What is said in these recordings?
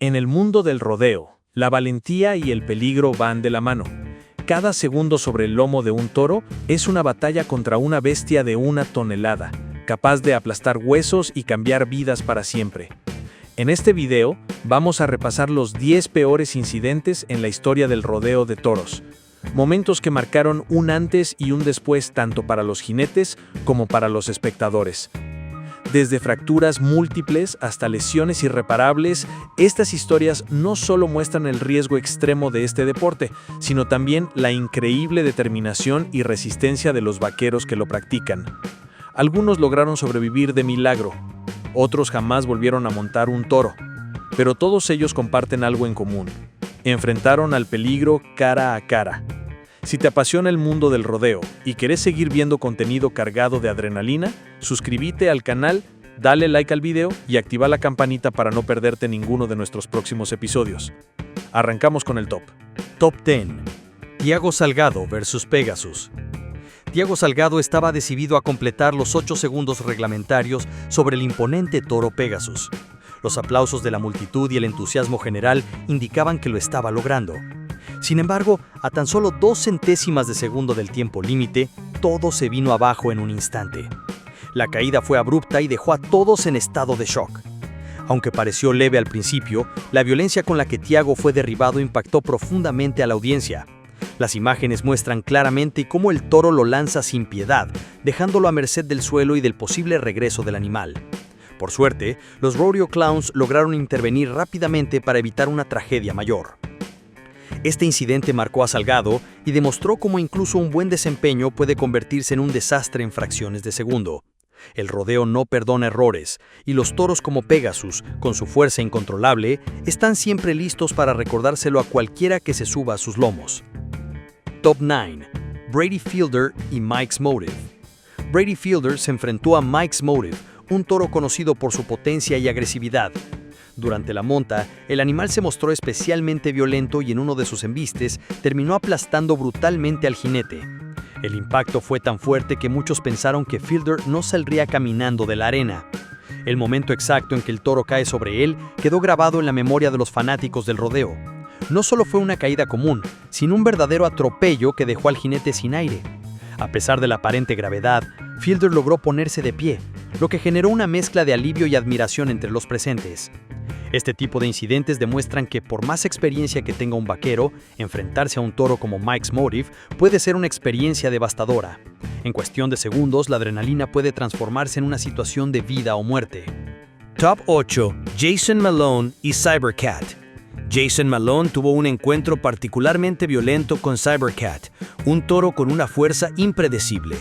En el mundo del rodeo, la valentía y el peligro van de la mano. Cada segundo sobre el lomo de un toro es una batalla contra una bestia de 1 tonelada, capaz de aplastar huesos y cambiar vidas para siempre. En este video, vamos a repasar los 10 peores incidentes en la historia del rodeo de toros. Momentos que marcaron un antes y un después tanto para los jinetes como para los espectadores. Desde fracturas múltiples hasta lesiones irreparables, estas historias no solo muestran el riesgo extremo de este deporte, sino también la increíble determinación y resistencia de los vaqueros que lo practican. Algunos lograron sobrevivir de milagro, otros jamás volvieron a montar un toro, pero todos ellos comparten algo en común: enfrentaron al peligro cara a cara. Si te apasiona el mundo del rodeo y querés seguir viendo contenido cargado de adrenalina, suscríbete al canal, dale like al video y activa la campanita para no perderte ninguno de nuestros próximos episodios. Arrancamos con el top. Top 10. Thiago Salgado vs Pegasus. Thiago Salgado estaba decidido a completar los 8 segundos reglamentarios sobre el imponente toro Pegasus. Los aplausos de la multitud y el entusiasmo general indicaban que lo estaba logrando. Sin embargo, a tan solo 2 centésimas de segundo del tiempo límite, todo se vino abajo en un instante. La caída fue abrupta y dejó a todos en estado de shock. Aunque pareció leve al principio, la violencia con la que Thiago fue derribado impactó profundamente a la audiencia. Las imágenes muestran claramente cómo el toro lo lanza sin piedad, dejándolo a merced del suelo y del posible regreso del animal. Por suerte, los rodeo clowns lograron intervenir rápidamente para evitar una tragedia mayor. Este incidente marcó a Salgado y demostró cómo incluso un buen desempeño puede convertirse en un desastre en fracciones de segundo. El rodeo no perdona errores, y los toros como Pegasus, con su fuerza incontrolable, están siempre listos para recordárselo a cualquiera que se suba a sus lomos. Top 9. Brady Fielder y Mike's Motive. Brady Fielder se enfrentó a Mike's Motive, un toro conocido por su potencia y agresividad. Durante la monta, el animal se mostró especialmente violento y en uno de sus embistes terminó aplastando brutalmente al jinete. El impacto fue tan fuerte que muchos pensaron que Fielder no saldría caminando de la arena. El momento exacto en que el toro cae sobre él quedó grabado en la memoria de los fanáticos del rodeo. No solo fue una caída común, sino un verdadero atropello que dejó al jinete sin aire. A pesar de la aparente gravedad, Fielder logró ponerse de pie, lo que generó una mezcla de alivio y admiración entre los presentes. Este tipo de incidentes demuestran que por más experiencia que tenga un vaquero, enfrentarse a un toro como Mike's Motive puede ser una experiencia devastadora. En cuestión de segundos, la adrenalina puede transformarse en una situación de vida o muerte. Top 8. Jason Malone y Cybercat. Jason Malone tuvo un encuentro particularmente violento con Cybercat, un toro con una fuerza impredecible.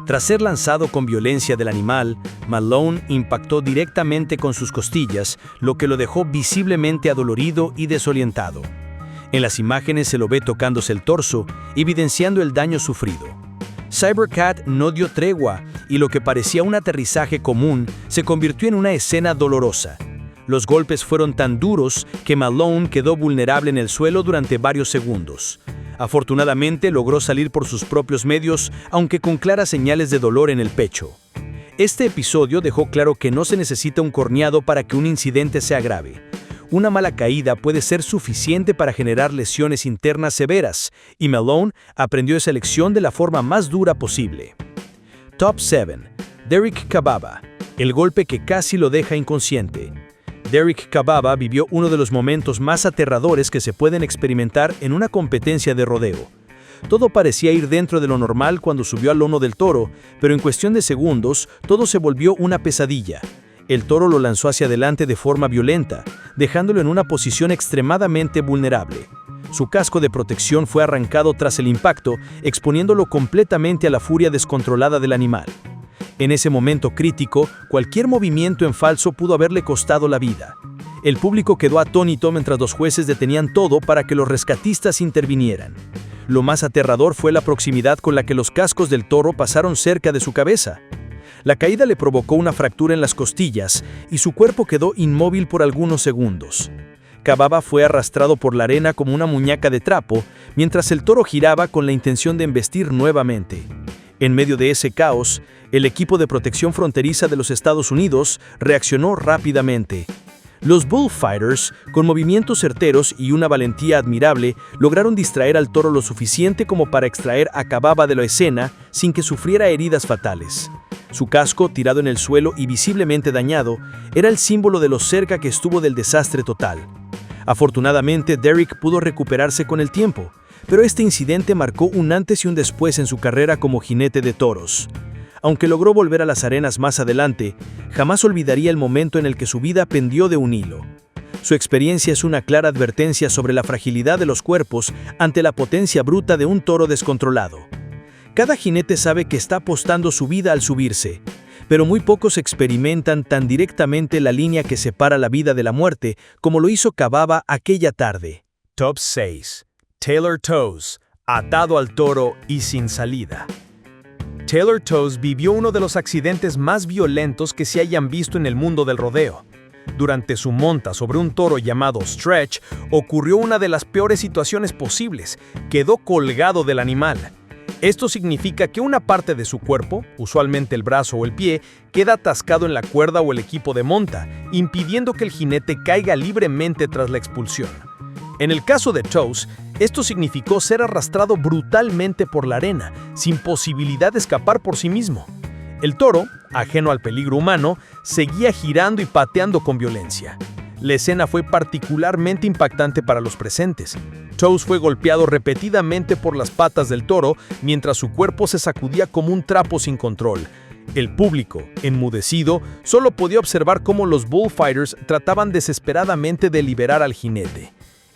Tras ser lanzado con violencia del animal, Malone impactó directamente con sus costillas, lo que lo dejó visiblemente adolorido y desorientado. En las imágenes se lo ve tocándose el torso, evidenciando el daño sufrido. Cybercat no dio tregua y lo que parecía un aterrizaje común se convirtió en una escena dolorosa. Los golpes fueron tan duros que Malone quedó vulnerable en el suelo durante varios segundos. Afortunadamente logró salir por sus propios medios, aunque con claras señales de dolor en el pecho. Este episodio dejó claro que no se necesita un corneado para que un incidente sea grave. Una mala caída puede ser suficiente para generar lesiones internas severas, y Malone aprendió esa lección de la forma más dura posible. Top 7. Derek Khababa, el golpe que casi lo deja inconsciente. Derek Khababa vivió uno de los momentos más aterradores que se pueden experimentar en una competencia de rodeo. Todo parecía ir dentro de lo normal cuando subió al lomo del toro, pero en cuestión de segundos, todo se volvió una pesadilla. El toro lo lanzó hacia adelante de forma violenta, dejándolo en una posición extremadamente vulnerable. Su casco de protección fue arrancado tras el impacto, exponiéndolo completamente a la furia descontrolada del animal. En ese momento crítico, cualquier movimiento en falso pudo haberle costado la vida. El público quedó atónito mientras los jueces detenían todo para que los rescatistas intervinieran. Lo más aterrador fue la proximidad con la que los cascos del toro pasaron cerca de su cabeza. La caída le provocó una fractura en las costillas y su cuerpo quedó inmóvil por algunos segundos. Khababa fue arrastrado por la arena como una muñeca de trapo, mientras el toro giraba con la intención de embestir nuevamente. En medio de ese caos, el equipo de protección fronteriza de los Estados Unidos reaccionó rápidamente. Los bullfighters, con movimientos certeros y una valentía admirable, lograron distraer al toro lo suficiente como para extraer a Kababa de la escena sin que sufriera heridas fatales. Su casco, tirado en el suelo y visiblemente dañado, era el símbolo de lo cerca que estuvo del desastre total. Afortunadamente, Derrick pudo recuperarse con el tiempo, pero este incidente marcó un antes y un después en su carrera como jinete de toros. Aunque logró volver a las arenas más adelante, jamás olvidaría el momento en el que su vida pendió de un hilo. Su experiencia es una clara advertencia sobre la fragilidad de los cuerpos ante la potencia bruta de un toro descontrolado. Cada jinete sabe que está apostando su vida al subirse, pero muy pocos experimentan tan directamente la línea que separa la vida de la muerte como lo hizo Kababa aquella tarde. Top 6. Taylor Toews, atado al toro y sin salida. Taylor Toews vivió uno de los accidentes más violentos que se hayan visto en el mundo del rodeo. Durante su monta sobre un toro llamado Stretch, ocurrió una de las peores situaciones posibles. Quedó colgado del animal. Esto significa que una parte de su cuerpo, usualmente el brazo o el pie, queda atascado en la cuerda o el equipo de monta, impidiendo que el jinete caiga libremente tras la expulsión. En el caso de Toews, esto significó ser arrastrado brutalmente por la arena, sin posibilidad de escapar por sí mismo. El toro, ajeno al peligro humano, seguía girando y pateando con violencia. La escena fue particularmente impactante para los presentes. Toews fue golpeado repetidamente por las patas del toro mientras su cuerpo se sacudía como un trapo sin control. El público, enmudecido, solo podía observar cómo los bullfighters trataban desesperadamente de liberar al jinete.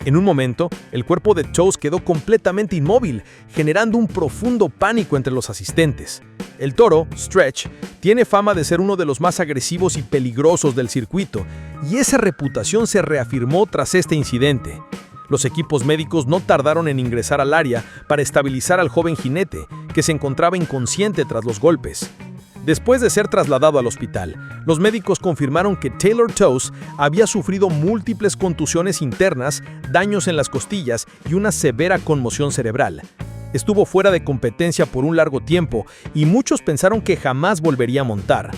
En un momento, el cuerpo de Toews quedó completamente inmóvil, generando un profundo pánico entre los asistentes. El toro, Stretch, tiene fama de ser uno de los más agresivos y peligrosos del circuito, y esa reputación se reafirmó tras este incidente. Los equipos médicos no tardaron en ingresar al área para estabilizar al joven jinete, que se encontraba inconsciente tras los golpes. Después de ser trasladado al hospital, los médicos confirmaron que Taylor Toews había sufrido múltiples contusiones internas, daños en las costillas y una severa conmoción cerebral. Estuvo fuera de competencia por un largo tiempo y muchos pensaron que jamás volvería a montar.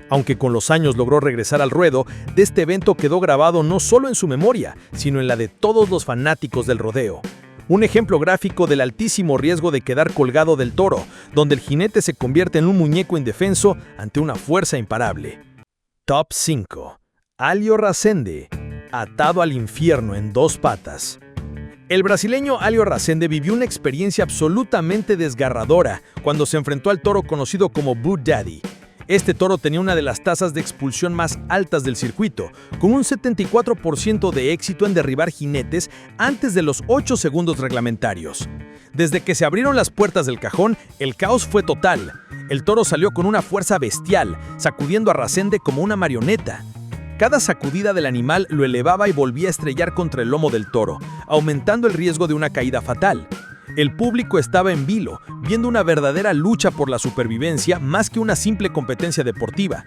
Aunque con los años logró regresar al ruedo, de este evento quedó grabado no solo en su memoria, sino en la de todos los fanáticos del rodeo. Un ejemplo gráfico del altísimo riesgo de quedar colgado del toro, donde el jinete se convierte en un muñeco indefenso ante una fuerza imparable. Top 5. Alio Razende, atado al infierno en dos patas. El brasileño Alio Razende vivió una experiencia absolutamente desgarradora cuando se enfrentó al toro conocido como Boot Daddy. Este toro tenía una de las tasas de expulsión más altas del circuito, con un 74% de éxito en derribar jinetes antes de los 8 segundos reglamentarios. Desde que se abrieron las puertas del cajón, el caos fue total. El toro salió con una fuerza bestial, sacudiendo a Razende como una marioneta. Cada sacudida del animal lo elevaba y volvía a estrellar contra el lomo del toro, aumentando el riesgo de una caída fatal. El público estaba en vilo, viendo una verdadera lucha por la supervivencia más que una simple competencia deportiva.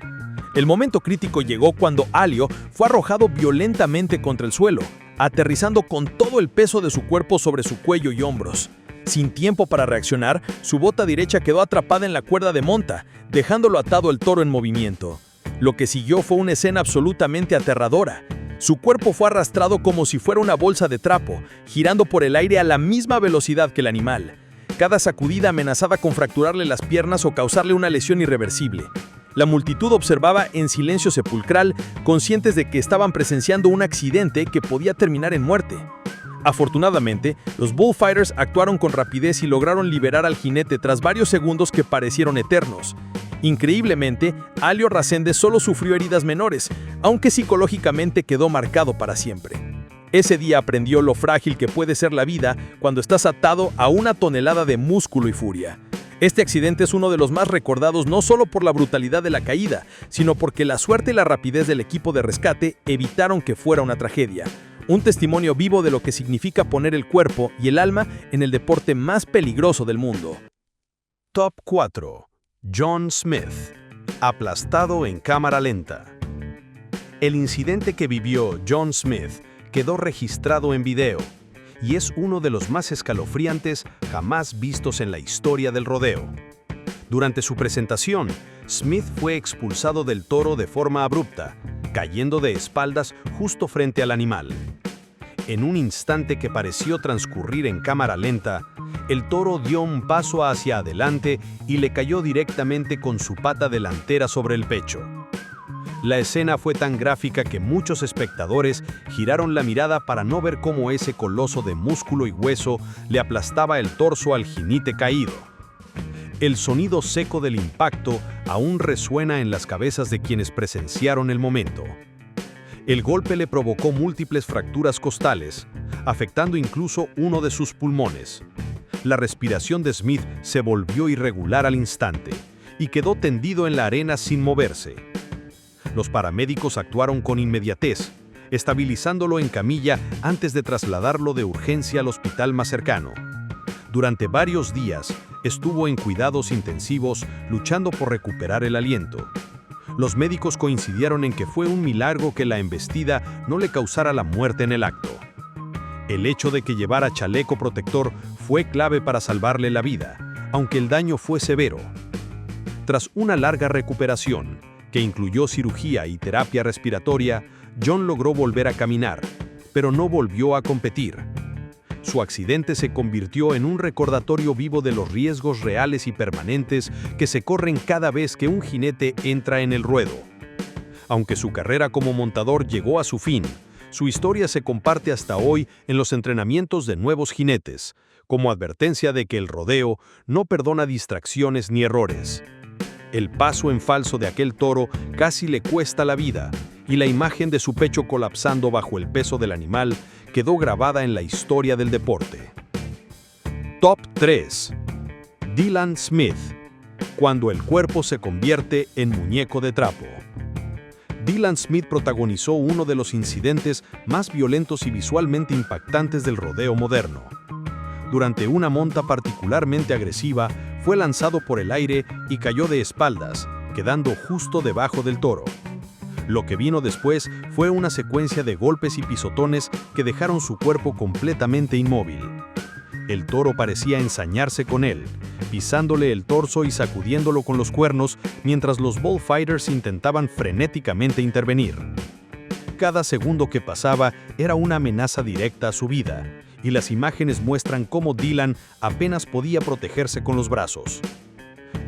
El momento crítico llegó cuando Alio fue arrojado violentamente contra el suelo, aterrizando con todo el peso de su cuerpo sobre su cuello y hombros. Sin tiempo para reaccionar, su bota derecha quedó atrapada en la cuerda de monta, dejándolo atado el toro en movimiento. Lo que siguió fue una escena absolutamente aterradora. Su cuerpo fue arrastrado como si fuera una bolsa de trapo, girando por el aire a la misma velocidad que el animal. Cada sacudida amenazaba con fracturarle las piernas o causarle una lesión irreversible. La multitud observaba en silencio sepulcral, conscientes de que estaban presenciando un accidente que podía terminar en muerte. Afortunadamente, los bullfighters actuaron con rapidez y lograron liberar al jinete tras varios segundos que parecieron eternos. Increíblemente, Alio Razende solo sufrió heridas menores, aunque psicológicamente quedó marcado para siempre. Ese día aprendió lo frágil que puede ser la vida cuando estás atado a una tonelada de músculo y furia. Este accidente es uno de los más recordados no solo por la brutalidad de la caída, sino porque la suerte y la rapidez del equipo de rescate evitaron que fuera una tragedia. Un testimonio vivo de lo que significa poner el cuerpo y el alma en el deporte más peligroso del mundo. Top 4. John Smith, aplastado en cámara lenta. El incidente que vivió John Smith quedó registrado en video y es uno de los más escalofriantes jamás vistos en la historia del rodeo. Durante su presentación, Smith fue expulsado del toro de forma abrupta, cayendo de espaldas justo frente al animal. En un instante que pareció transcurrir en cámara lenta, el toro dio un paso hacia adelante y le cayó directamente con su pata delantera sobre el pecho. La escena fue tan gráfica que muchos espectadores giraron la mirada para no ver cómo ese coloso de músculo y hueso le aplastaba el torso al jinete caído. El sonido seco del impacto aún resuena en las cabezas de quienes presenciaron el momento. El golpe le provocó múltiples fracturas costales, afectando incluso uno de sus pulmones. La respiración de Smith se volvió irregular al instante y quedó tendido en la arena sin moverse. Los paramédicos actuaron con inmediatez, estabilizándolo en camilla antes de trasladarlo de urgencia al hospital más cercano. Durante varios días, estuvo en cuidados intensivos luchando por recuperar el aliento. Los médicos coincidieron en que fue un milagro que la embestida no le causara la muerte en el acto. El hecho de que llevara chaleco protector fue clave para salvarle la vida, aunque el daño fue severo. Tras una larga recuperación, que incluyó cirugía y terapia respiratoria, John logró volver a caminar, pero no volvió a competir. Su accidente se convirtió en un recordatorio vivo de los riesgos reales y permanentes que se corren cada vez que un jinete entra en el ruedo. Aunque su carrera como montador llegó a su fin, su historia se comparte hasta hoy en los entrenamientos de nuevos jinetes, como advertencia de que el rodeo no perdona distracciones ni errores. El paso en falso de aquel toro casi le cuesta la vida, y la imagen de su pecho colapsando bajo el peso del animal quedó grabada en la historia del deporte. Top 3. Dylan Smith. Cuando el cuerpo se convierte en muñeco de trapo. Dylan Smith protagonizó uno de los incidentes más violentos y visualmente impactantes del rodeo moderno. Durante una monta particularmente agresiva, fue lanzado por el aire y cayó de espaldas, quedando justo debajo del toro. Lo que vino después fue una secuencia de golpes y pisotones que dejaron su cuerpo completamente inmóvil. El toro parecía ensañarse con él, pisándole el torso y sacudiéndolo con los cuernos mientras los bullfighters intentaban frenéticamente intervenir. Cada segundo que pasaba era una amenaza directa a su vida, y las imágenes muestran cómo Dylan apenas podía protegerse con los brazos.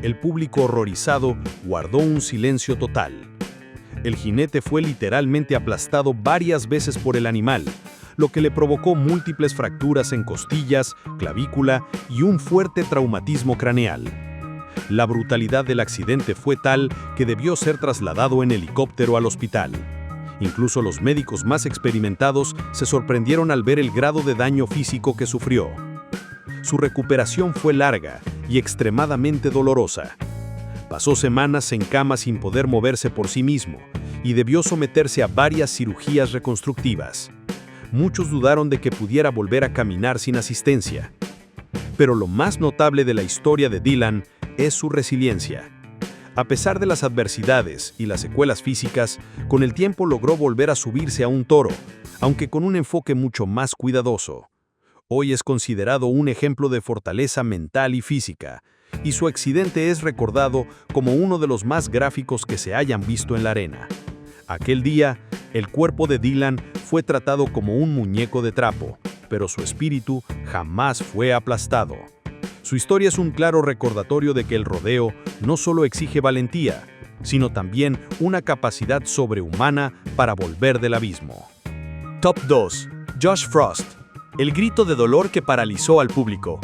El público horrorizado guardó un silencio total. El jinete fue literalmente aplastado varias veces por el animal, lo que le provocó múltiples fracturas en costillas, clavícula y un fuerte traumatismo craneal. La brutalidad del accidente fue tal que debió ser trasladado en helicóptero al hospital. Incluso los médicos más experimentados se sorprendieron al ver el grado de daño físico que sufrió. Su recuperación fue larga y extremadamente dolorosa. Pasó semanas en cama sin poder moverse por sí mismo y debió someterse a varias cirugías reconstructivas. Muchos dudaron de que pudiera volver a caminar sin asistencia. Pero lo más notable de la historia de Dylan es su resiliencia. A pesar de las adversidades y las secuelas físicas, con el tiempo logró volver a subirse a un toro, aunque con un enfoque mucho más cuidadoso. Hoy es considerado un ejemplo de fortaleza mental y física, y su accidente es recordado como uno de los más gráficos que se hayan visto en la arena. Aquel día, el cuerpo de Dylan fue tratado como un muñeco de trapo, pero su espíritu jamás fue aplastado. Su historia es un claro recordatorio de que el rodeo no solo exige valentía, sino también una capacidad sobrehumana para volver del abismo. Top 2. Josh Frost. El grito de dolor que paralizó al público.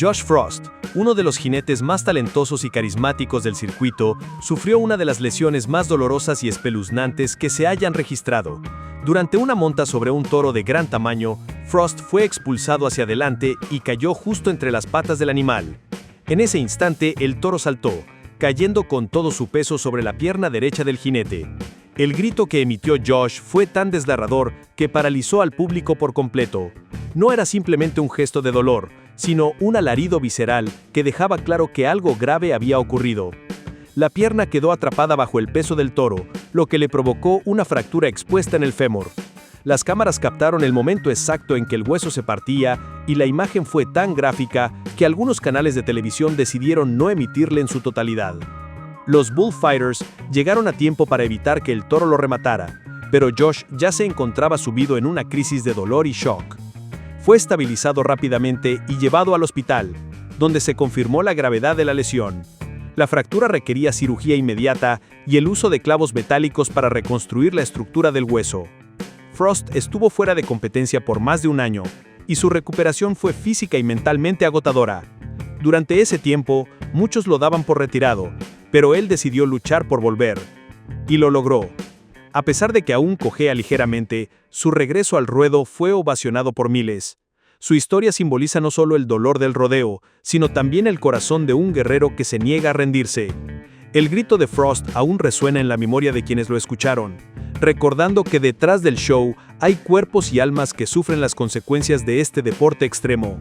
Josh Frost, uno de los jinetes más talentosos y carismáticos del circuito, sufrió una de las lesiones más dolorosas y espeluznantes que se hayan registrado. Durante una monta sobre un toro de gran tamaño, Frost fue expulsado hacia adelante y cayó justo entre las patas del animal. En ese instante, el toro saltó, cayendo con todo su peso sobre la pierna derecha del jinete. El grito que emitió Josh fue tan desgarrador que paralizó al público por completo. No era simplemente un gesto de dolor, sino un alarido visceral que dejaba claro que algo grave había ocurrido. La pierna quedó atrapada bajo el peso del toro, lo que le provocó una fractura expuesta en el fémur. Las cámaras captaron el momento exacto en que el hueso se partía y la imagen fue tan gráfica que algunos canales de televisión decidieron no emitirla en su totalidad. Los Bullfighters llegaron a tiempo para evitar que el toro lo rematara, pero Josh ya se encontraba sumido en una crisis de dolor y shock. Fue estabilizado rápidamente y llevado al hospital, donde se confirmó la gravedad de la lesión. La fractura requería cirugía inmediata y el uso de clavos metálicos para reconstruir la estructura del hueso. Frost estuvo fuera de competencia por más de un año, y su recuperación fue física y mentalmente agotadora. Durante ese tiempo, muchos lo daban por retirado, pero él decidió luchar por volver. Y lo logró. A pesar de que aún cojea ligeramente, su regreso al ruedo fue ovacionado por miles. Su historia simboliza no solo el dolor del rodeo, sino también el corazón de un guerrero que se niega a rendirse. El grito de Frost aún resuena en la memoria de quienes lo escucharon, recordando que detrás del show hay cuerpos y almas que sufren las consecuencias de este deporte extremo.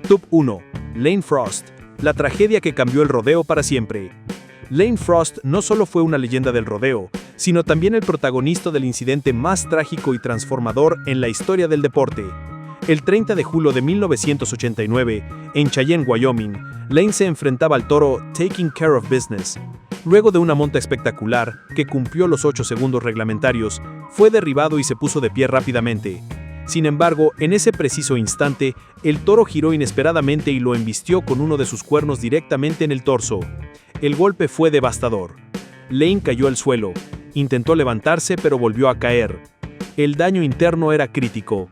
Top 1. Lane Frost, la tragedia que cambió el rodeo para siempre. Lane Frost no solo fue una leyenda del rodeo, sino también el protagonista del incidente más trágico y transformador en la historia del deporte. El 30 de julio de 1989, en Cheyenne, Wyoming, Lane se enfrentaba al toro Taking Care of Business. Luego de una monta espectacular, que cumplió los 8 segundos reglamentarios, fue derribado y se puso de pie rápidamente. Sin embargo, en ese preciso instante, el toro giró inesperadamente y lo embistió con uno de sus cuernos directamente en el torso. El golpe fue devastador. Lane cayó al suelo. Intentó levantarse, pero volvió a caer. El daño interno era crítico.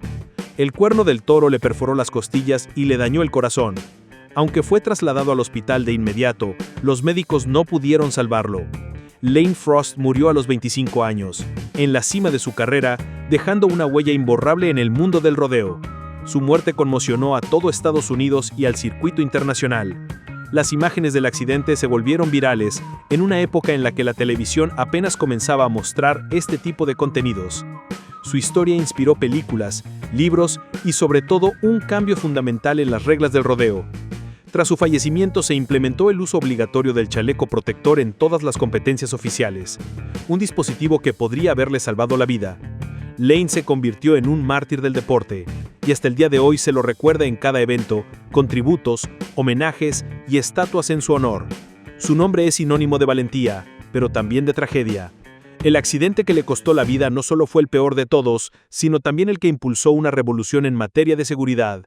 El cuerno del toro le perforó las costillas y le dañó el corazón. Aunque fue trasladado al hospital de inmediato, los médicos no pudieron salvarlo. Lane Frost murió a los 25 años, en la cima de su carrera, dejando una huella imborrable en el mundo del rodeo. Su muerte conmocionó a todo Estados Unidos y al circuito internacional. Las imágenes del accidente se volvieron virales en una época en la que la televisión apenas comenzaba a mostrar este tipo de contenidos. Su historia inspiró películas, libros y sobre todo un cambio fundamental en las reglas del rodeo. Tras su fallecimiento se implementó el uso obligatorio del chaleco protector en todas las competencias oficiales, un dispositivo que podría haberle salvado la vida. Lane se convirtió en un mártir del deporte, y hasta el día de hoy se lo recuerda en cada evento, con tributos, homenajes y estatuas en su honor. Su nombre es sinónimo de valentía, pero también de tragedia. El accidente que le costó la vida no solo fue el peor de todos, sino también el que impulsó una revolución en materia de seguridad.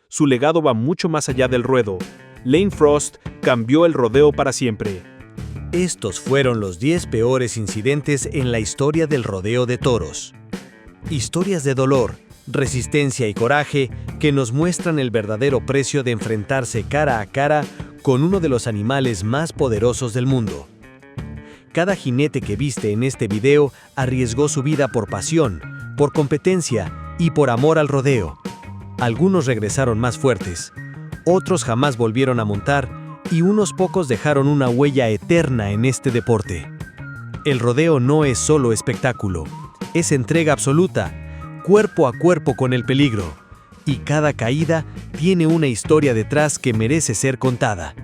Su legado va mucho más allá del ruedo. Lane Frost cambió el rodeo para siempre. Estos fueron los 10 peores incidentes en la historia del rodeo de toros. Historias de dolor, resistencia y coraje que nos muestran el verdadero precio de enfrentarse cara a cara con uno de los animales más poderosos del mundo. Cada jinete que viste en este video arriesgó su vida por pasión, por competencia y por amor al rodeo. Algunos regresaron más fuertes, otros jamás volvieron a montar y unos pocos dejaron una huella eterna en este deporte. El rodeo no es solo espectáculo, es entrega absoluta, cuerpo a cuerpo con el peligro, y cada caída tiene una historia detrás que merece ser contada.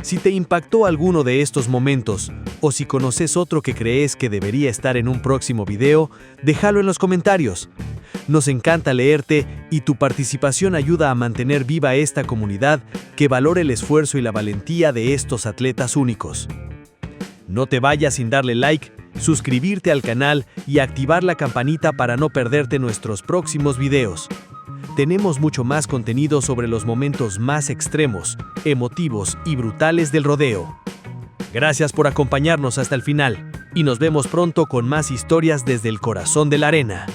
Si te impactó alguno de estos momentos, o si conoces otro que crees que debería estar en un próximo video, déjalo en los comentarios. Nos encanta leerte y tu participación ayuda a mantener viva esta comunidad que valora el esfuerzo y la valentía de estos atletas únicos. No te vayas sin darle like, suscribirte al canal y activar la campanita para no perderte nuestros próximos videos. Tenemos mucho más contenido sobre los momentos más extremos, emotivos y brutales del rodeo. Gracias por acompañarnos hasta el final y nos vemos pronto con más historias desde el corazón de la arena.